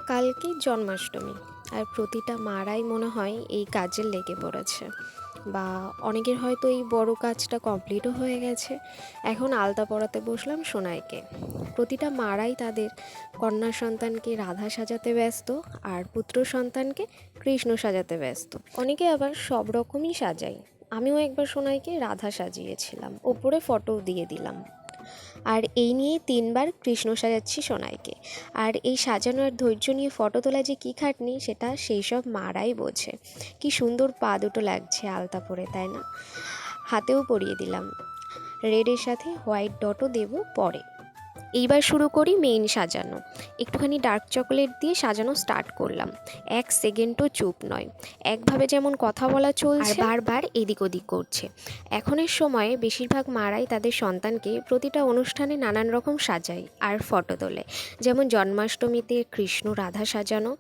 কালকে জন্মাষ্টমী, আর প্রতিটা মারাই মনে হয় এই কাজে লেগে পড়েছে, বা অনেকের হয়তো এই বড় কাজটা কমপ্লিটও হয়ে গেছে। এখন আলতা পরাতে বসলাম সোনাইকে। প্রতিটা মারাই তাদের কন্যা সন্তানকে রাধা সাজাতে ব্যস্ত, আর পুত্র সন্তানকে কৃষ্ণ সাজাতে ব্যস্ত। অনেকে আবার সব রকমই সাজায়। আমিও একবার সোনাইকে রাধা সাজিয়েছিলাম, ওপরে ফটোও দিয়ে দিলাম। আর এই নিয়েই 3বার কৃষ্ণ সাজাচ্ছি সোনাইকে। আর এই সাজানো আর ধৈর্য নিয়ে ফটো তোলা যে কী খাটনি, সেটা সেই সব মারাই বোঝে। কি সুন্দর পা দুটো লাগছে আলতা পরে, তাই না? হাতেও পরিয়ে দিলাম, রেডের সাথে হোয়াইট ডটও দেবো পরে। এইবার শুরু করি মেইন সাজানো। একটুখানি ডার্ক চকোলেট দিয়ে সাজানো স্টার্ট করলাম। 1 সেকেন্ডও চুপ নয়, একভাবে যেমন কথা বলা চলছে আর বারবার এদিক ওদিক করছে। এখনের সময়ে বেশিরভাগ মারাই তাদের সন্তানকে প্রতিটা অনুষ্ঠানে নানান রকম সাজায় আর ফটো তোলে। যেমন জন্মাষ্টমীতে কৃষ্ণ রাধা সাজানো,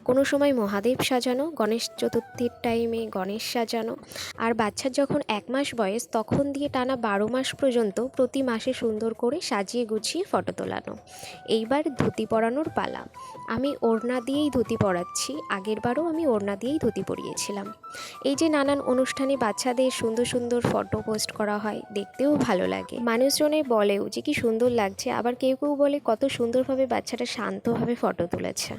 কোনো সময় মহাদেব সাজানো, গণেশ চতুর্থীর টাইমে গণেশ সাজানো। আর বাচ্চার যখন 1 মাস বয়স, তখন দিয়ে টানা 12 মাস পর্যন্ত প্রতি মাসে সুন্দর করে সাজিয়ে গুছিয়ে ফটো তোলানো। এইবার ধুতি পরানোর পালা। আমি ওড়না দিয়েই ধুতি পরাচ্ছি, আগেরবারও আমি ওড়না দিয়েই ধুতি পরিয়েছিলাম। এই যে নানান অনুষ্ঠানে বাচ্চাদের সুন্দর সুন্দর ফটো পোস্ট করা হয়, দেখতেও ভালো লাগে। মানুষজনে বলেও যে কি সুন্দর লাগছে, আবার কেউ কেউ বলে কত সুন্দরভাবে বাচ্চাটা শান্তভাবে ফটো তুলেছে।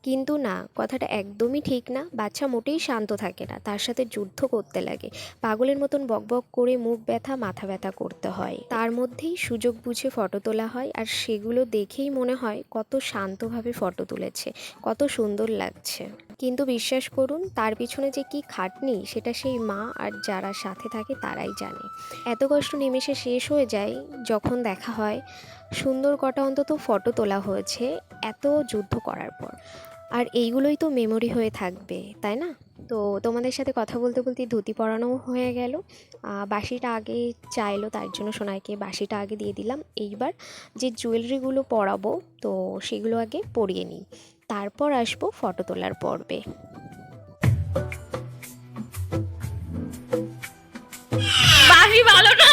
কিন্তু না, কথাটা একদমই ঠিক না। বাচ্চা মোটেই শান্ত থাকে না, তার সাথে যুদ্ধ করতে লাগে। পাগলের মতন বকবক করে মুখ ব্যথা মাথা ব্যথা করতে হয়। তার মধ্যেই সুযোগ বুঝে ফটো তোলা হয়, আর সেগুলো দেখেই মনে হয় কত শান্তভাবে ফটো তুলেছে, কত সুন্দর লাগছে। কিন্তু বিশ্বাস করুন, তার পিছনে যে কি খাটনি, সেটা সেই মা আর যারা সাথে থাকে তারাই জানে। এত কষ্ট নিমেষে শেষ হয়ে যায় যখন দেখা হয় সুন্দর কটা অন্তত ফটো তোলা হয়েছে এত যুদ্ধ করার পর। আর এইগুলোই তো মেমোরি হয়ে থাকবে, তাই না? তো তোমাদের সাথে কথা বলতে বলতে ধুতি পরানোও হয়ে গেল। বাঁশিটা আগে চাইলো, তার জন্য সোনাইকে বাঁশিটা আগে দিয়ে দিলাম। এইবার যে জুয়েলারিগুলো পরাবো, তো সেগুলো আগে পরিয়ে নিই, তারপর আসবো ফটো তোলার পর্বে। বাসি ভালো না।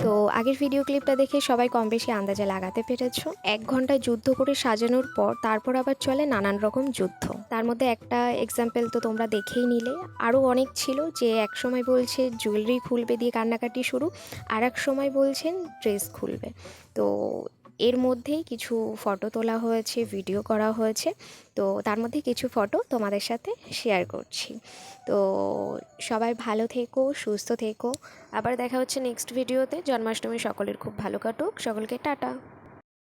তো আগের ভিডিও ক্লিপটা দেখে সবাই কম বেশি আন্দাজে লাগাতে পেরেছো। 1 ঘন্টা যুদ্ধ করে সাজানোর পর তারপর আবার চলে নানান রকম যুদ্ধ। তার মধ্যে একটা এক্সাম্পল তো তোমরা দেখেই নিলে। আরও অনেক ছিল, যে এক সময় বলছে জুয়েলারি খুলবে দিয়ে কান্নাকাটি শুরু, আর এক সময় বলছেন ড্রেস খুলবে। তো এর মধ্যেই কিছু ফটো তোলা হয়েছে, ভিডিও করা হয়েছে। তো তার মধ্যে কিছু ফটো তোমাদের সাথে শেয়ার করছি। তো সবাই ভালো থেকো, সুস্থ থেকো। আবার দেখা হচ্ছে নেক্সট ভিডিওতে। জন্মাষ্টমী সকলের খুব ভালো কাটুক, সকলকে টাটা।